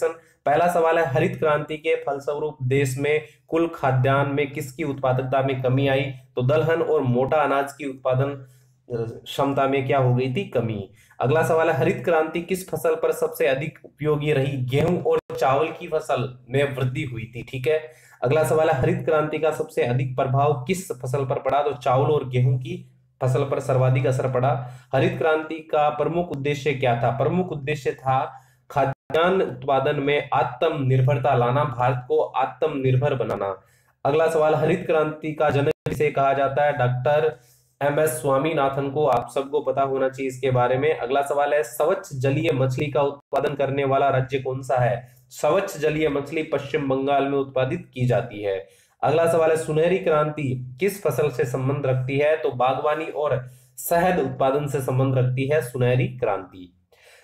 पहला सवाल है, हरित क्रांति के फलस्वरूप देश में कुल खाद्यान्न में किसकी उत्पादकता में कमी आई? तो दलहन और मोटा अनाज की उत्पादन क्षमता में क्या हो गई थी? कमी। अगला सवाल है, हरित क्रांति किस फसल पर सबसे अधिक उपयोगी रही? गेहूं और चावल की फसल में वृद्धि हुई थी। ठीक है। अगला सवाल है, हरित क्रांति का सबसे अधिक प्रभाव किस फसल पर पड़ा? तो चावल और गेहूं की फसल पर सर्वाधिक असर पड़ा। हरित क्रांति का प्रमुख उद्देश्य क्या था? प्रमुख उद्देश्य था खाद्यान्न उत्पादन में आत्मनिर्भरता लाना, भारत को आत्मनिर्भर बनाना। अगला सवाल, हरित क्रांति का जनक किसे कहा जाता है? Doctor MS. स्वामीनाथन को। आप सबको पता होना चाहिए इसके बारे में। अगला सवाल है, स्वच्छ जलीय मछली का उत्पादन करने वाला राज्य कौन सा है? स्वच्छ जलीय मछली पश्चिम बंगाल में उत्पादित की जाती है। अगला सवाल है, सुनहरी क्रांति किस फसल से संबंध रखती है? तो बागवानी और शहद उत्पादन से संबंध रखती है सुनहरी क्रांति।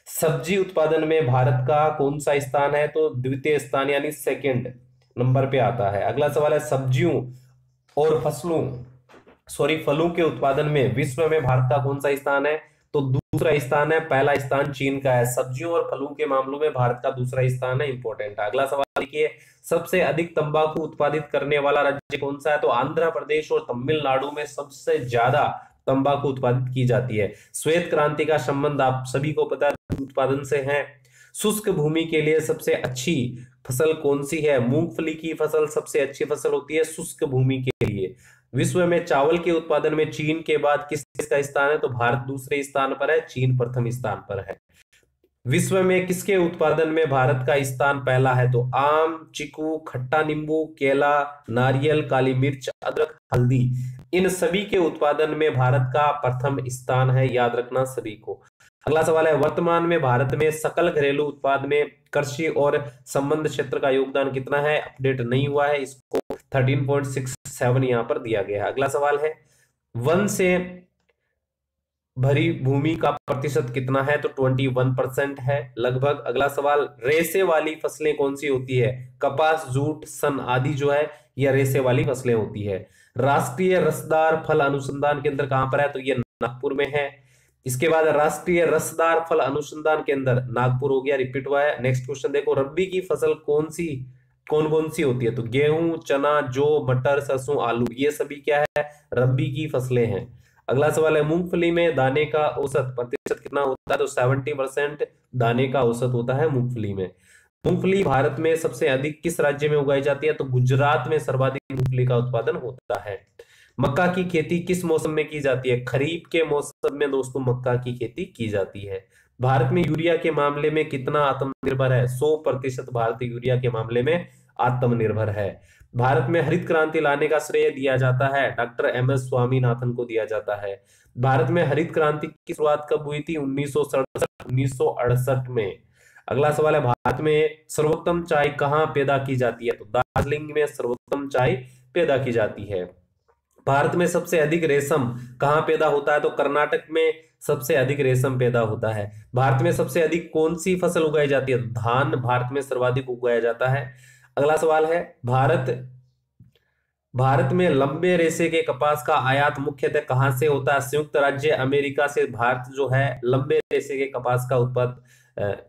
सब्जी उत्पादन में भारत का कौन सा स्थान है? तो द्वितीय स्थान यानी सेकंड नंबर पे आता है। अगला सवाल है, सब्जियों और फलों के उत्पादन में विश्व में भारत का कौन सा स्थान है? तो दूसरा स्थान है। पहला स्थान चीन का है। सब्जियों और फलों के मामलों में भारत का दूसरा स्थान है। इंपॉर्टेंट है। अगला सवाल देखिए, सबसे अधिक तंबाकू उत्पादित करने वाला राज्य कौन सा है? तो आंध्र प्रदेश और तमिलनाडु में सबसे ज्यादा तंबाकू उत्पादित की जाती है। श्वेत क्रांति का संबंध आप सभी को पता है उत्पादन से है। शुष्क भूमि के लिए सबसे अच्छी फसल कौन सी है? मूंगफली की फसल सबसे अच्छी फसल होती है शुष्क भूमि के लिए। विश्व में चावल के उत्पादन में चीन के बाद किस देश का स्थान है? तो भारत दूसरे स्थान पर है, चीन प्रथम स्थान पर है। विश्व में किसके उत्पादन में भारत का स्थान पहला है? तो आम, चीकू, खट्टा नींबू, केला, नारियल, काली मिर्च, अदरक, हल्दी, इन सभी के उत्पादन में भारत का प्रथम स्थान है। याद रखना सभी को। अगला सवाल है, वर्तमान में भारत में सकल घरेलू उत्पाद में कृषि और संबंध क्षेत्र का योगदान कितना है? अपडेट नहीं हुआ है, इसको 13.67 यहां पर दिया गया है। अगला सवाल है, वन से भरी भूमि का प्रतिशत कितना है? तो 21% है लगभग। अगला सवाल, रेसे वाली फसलें कौन सी होती है? कपास, जूट, सन आदि जो है यह रेसे वाली फसलें होती है। राष्ट्रीय रसदार फल अनुसंधान केंद्र कहां पर है? तो यह नागपुर में है। इसके बाद राष्ट्रीय रसदार फल अनुसंधान केंद्र नागपुर हो गया, रिपीट हुआ है। नेक्स्ट क्वेश्चन देखो, रब्बी की फसल कौन कौन सी होती है? तो गेहूं, चना, जौ, मटर, सरसों, आलू, ये सभी क्या है? रब्बी की फसलें हैं। अगला सवाल है, मूंगफली में दाने का औसत प्रतिशत कितना होता है? तो 70% दाने का औसत होता है मूंगफली में। मूंगफली भारत में सबसे अधिक किस राज्य में उगाई जाती है? तो गुजरात में सर्वाधिक मूंगफली का उत्पादन होता है। मक्का की खेती किस मौसम में की जाती है? खरीफ के मौसम में दोस्तों मक्का की खेती की जाती है। भारत में यूरिया के मामले में कितना आत्मनिर्भर है? 100% भारत यूरिया के मामले में आत्मनिर्भर है। भारत में हरित क्रांति लाने का श्रेय दिया जाता है डॉक्टर एम.एस. स्वामीनाथन को दिया जाता है। भारत में हरित क्रांति की शुरुआत कब हुई थी? 1968 में। अगला सवाल है, भारत में सर्वोत्तम चाय कहाँ पैदा की जाती है? तो दार्जिलिंग में सर्वोत्तम चाय पैदा की जाती है। भारत में सबसे अधिक रेशम कहाँ पैदा होता है? तो कर्नाटक में सबसे अधिक रेशम पैदा होता है। भारत में सबसे अधिक कौन सी फसल उगाई जाती है? धान भारत में सर्वाधिक उगाया जाता है। अगला सवाल है, भारत में लंबे रेशे के कपास का आयात मुख्यतः कहां से होता है? संयुक्त राज्य अमेरिका से भारत जो है लंबे रेशे के कपास का उत्पाद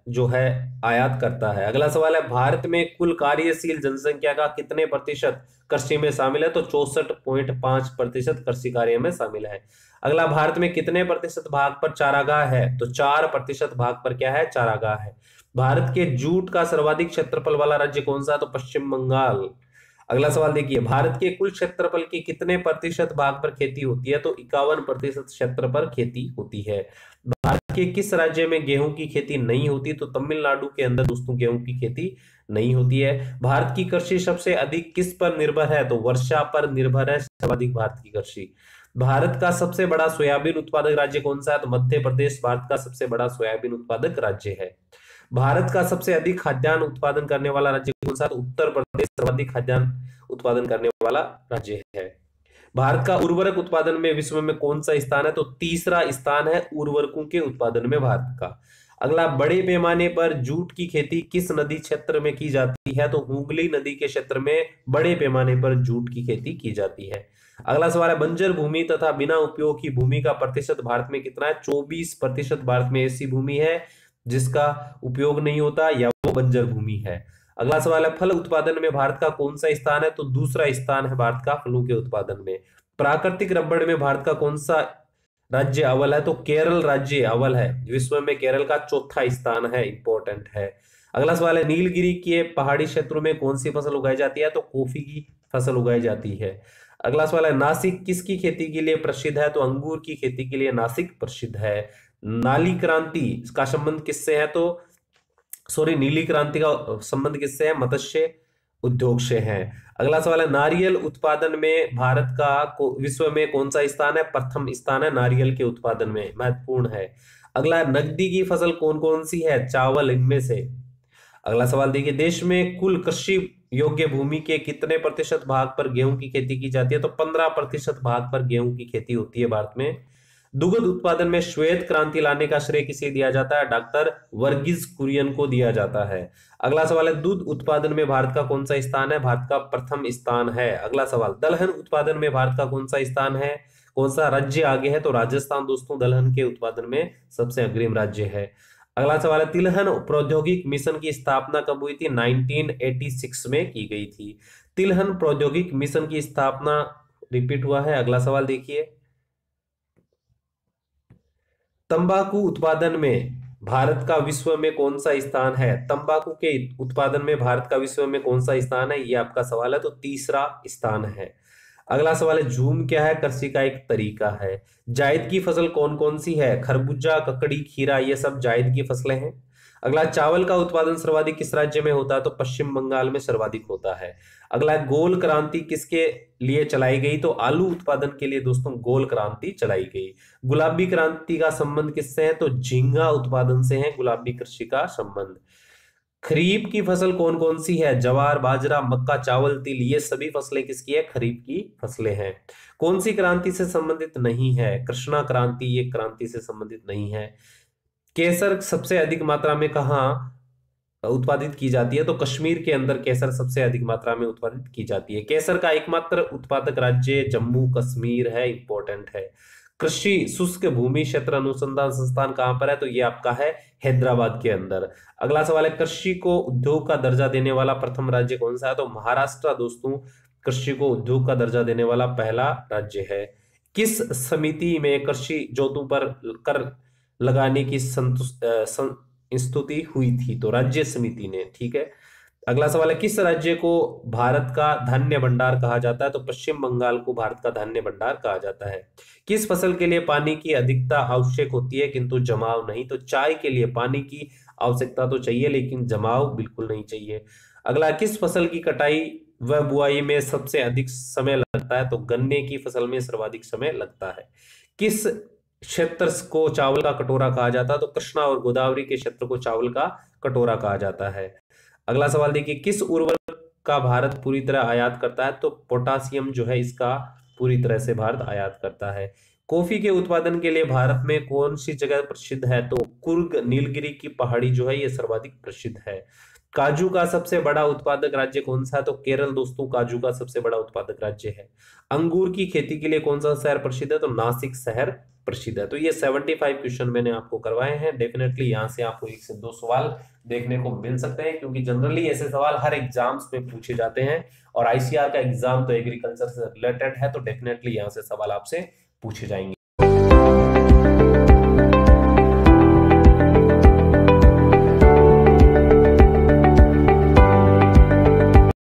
जो है आयात करता है। अगला सवाल है, भारत में कुल कार्यशील जनसंख्या का कितने प्रतिशत कृषि में शामिल है? तो 64.5% कृषि कार्य में शामिल है। अगला, भारत में कितने प्रतिशत भाग पर चारागाह है? तो 4% भाग पर क्या है? चारागाह है। भारत के जूट का सर्वाधिक क्षेत्रफल वाला राज्य कौन सा? तो पश्चिम बंगाल। अगला सवाल देखिए, भारत के कुल क्षेत्रफल के कितने प्रतिशत भाग पर खेती होती है? तो 51% क्षेत्र पर खेती होती है। भारत के किस राज्य में गेहूं की खेती नहीं होती? तो तमिलनाडु के अंदर दोस्तों गेहूं की खेती नहीं होती है। भारत की कृषि सबसे अधिक किस पर निर्भर है? तो वर्षा पर निर्भर है सर्वाधिक भारत की कृषि। भारत का सबसे बड़ा सोयाबीन उत्पादक राज्य कौन सा है? तो मध्य प्रदेश भारत का सबसे बड़ा सोयाबीन उत्पादक राज्य है। भारत का सबसे अधिक खाद्यान्न उत्पादन करने वाला राज्य कौन सा? तो उत्तर प्रदेश सर्वाधिक खाद्यान्न उत्पादन करने वाला राज्य है। भारत का उर्वरक उत्पादन में विश्व में कौन सा स्थान है? तो तीसरा स्थान है उर्वरकों के उत्पादन में भारत का। अगला, बड़े पैमाने पर जूट की खेती किस नदी क्षेत्र में की जाती है? तो हुगली नदी के क्षेत्र में बड़े पैमाने पर जूट की खेती की जाती है। अगला सवाल है, बंजर भूमि तथा बिना उपयोग की भूमि का प्रतिशत भारत में कितना है? 24% भारत में ऐसी भूमि है जिसका उपयोग नहीं होता या वो बंजर भूमि है। अगला सवाल है, फल उत्पादन में भारत का कौन सा स्थान है? तो दूसरा स्थान है भारत का फलों के उत्पादन में। प्राकृतिक रबड़ में भारत का कौन सा राज्य अव्वल है? तो केरल राज्य अव्वल है। विश्व में केरल का चौथा स्थान है, इंपॉर्टेंट है। अगला सवाल है, नीलगिरी के पहाड़ी क्षेत्रों में कौन सी फसल उगाई जाती है? तो कॉफी की फसल उगाई जाती है। अगला सवाल है, नासिक किसकी खेती के लिए प्रसिद्ध है? तो अंगूर की खेती के लिए नासिक प्रसिद्ध है। नाली क्रांति का संबंध किससे है? तो सॉरी, नीली क्रांति का संबंध किससे है? मत्स्य उद्योग से है। अगला सवाल है, नारियल उत्पादन में भारत का विश्व में कौन सा स्थान है? प्रथम स्थान है नारियल के उत्पादन में, महत्वपूर्ण है। अगला, नकदी की फसल कौन कौन सी है? चावल इनमें से। अगला सवाल देखिए, देश में कुल कृषि योग्य भूमि के कितने प्रतिशत भाग पर गेहूं की खेती की जाती है? तो 15% भाग पर गेहूं की खेती होती है भारत में। दुग्ध उत्पादन में श्वेत क्रांति लाने का श्रेय किसे दिया जाता है? डॉक्टर वर्गीज कुरियन को दिया जाता है। अगला सवाल है, दूध उत्पादन में भारत का कौन सा स्थान है? भारत का प्रथम स्थान है। अगला सवाल, दलहन उत्पादन में भारत का कौन सा स्थान है? कौन सा राज्य आगे है? तो राजस्थान दोस्तों दलहन के उत्पादन में सबसे अग्रिम राज्य है। अगला सवाल है, तिलहन प्रौद्योगिक मिशन की स्थापना कब हुई थी? 1986 में की गई थी। तिलहन प्रौद्योगिक मिशन की स्थापना रिपीट हुआ है। अगला सवाल देखिए, तंबाकू उत्पादन में भारत का विश्व में कौन सा स्थान है? तंबाकू के उत्पादन में भारत का विश्व में कौन सा स्थान है? ये आपका सवाल है, तो तीसरा स्थान है। अगला सवाल है, झूम क्या है? कृषि का एक तरीका है। जायद की फसल कौन कौन सी है? खरबूजा, ककड़ी, खीरा, ये सब जायद की फसलें हैं। अगला, चावल का उत्पादन सर्वाधिक किस राज्य में होता है? तो पश्चिम बंगाल में सर्वाधिक होता है। अगला, गोल क्रांति किसके लिए चलाई गई? तो आलू उत्पादन के लिए दोस्तों गोल क्रांति चलाई गई। गुलाबी क्रांति का संबंध किससे है? तो झींगा उत्पादन से है गुलाबी कृषि का संबंध। खरीफ की फसल कौन कौन सी है? ज्वार, बाजरा, मक्का, चावल, तिल, ये सभी फसलें किसकी है? खरीफ की फसलें हैं। कौन सी क्रांति से संबंधित नहीं है? कृष्णा क्रांति, ये क्रांति से संबंधित नहीं है। केसर सबसे अधिक मात्रा में कहाँ उत्पादित की जाती है? तो कश्मीर के अंदर केसर सबसे अधिक मात्रा में उत्पादित की जाती है। केसर का एकमात्र उत्पादक राज्य जम्मू कश्मीर है, इंपॉर्टेंट है। कृषि शुष्क भूमि क्षेत्र अनुसंधान संस्थान कहां पर है? तो ये आपका है हैदराबाद के अंदर। अगला सवाल है, कृषि को उद्योग का दर्जा देने वाला प्रथम राज्य कौन सा है? तो महाराष्ट्र दोस्तों कृषि को उद्योग का दर्जा देने वाला पहला राज्य है। किस समिति में कृषि जोतों पर कर लगाने की स्तुति हुई थी? तो राज्य समिति ने, ठीक है। अगला सवाल है, किस राज्य को भारत का धान्य भंडार कहा जाता है? तो पश्चिम बंगाल को भारत का धान्य भंडार कहा जाता है। किस फसल के लिए पानी की अधिकता आवश्यक होती है किंतु जमाव नहीं? तो चाय के लिए पानी की आवश्यकता तो चाहिए लेकिन जमाव बिल्कुल नहीं चाहिए। अगला, किस फसल की कटाई व बुआई में सबसे अधिक समय लगता है? तो गन्ने की फसल में सर्वाधिक समय लगता है। किस क्षेत्र को चावल का कटोरा कहा जाता है? तो कृष्णा और गोदावरी के क्षेत्र को चावल का कटोरा कहा जाता है। अगला सवाल देखिए, किस उर्वरक का भारत पूरी तरह आयात करता है? तो पोटासियम जो है इसका पूरी तरह से भारत आयात करता है। कॉफी के उत्पादन के लिए भारत में कौन सी जगह प्रसिद्ध है? तो कुर्ग नीलगिरी की पहाड़ी जो है ये सर्वाधिक प्रसिद्ध है। काजू का सबसे बड़ा उत्पादक राज्य कौन सा है? तो केरल दोस्तों काजू का सबसे बड़ा उत्पादक राज्य है। अंगूर की खेती के लिए कौन सा शहर प्रसिद्ध है? तो नासिक शहर प्रसिद्ध है। तो ये 75 क्वेश्चन मैंने आपको करवाए हैं। डेफिनेटली यहाँ से आपको 1 से 2 सवाल देखने को मिल सकते हैं क्योंकि जनरली ऐसे सवाल हर एग्जाम्स में पूछे जाते हैं और आईसीआर का एग्जाम तो एग्रीकल्चर से रिलेटेड है, तो डेफिनेटली यहाँ से सवाल आपसे पूछे जाएंगे।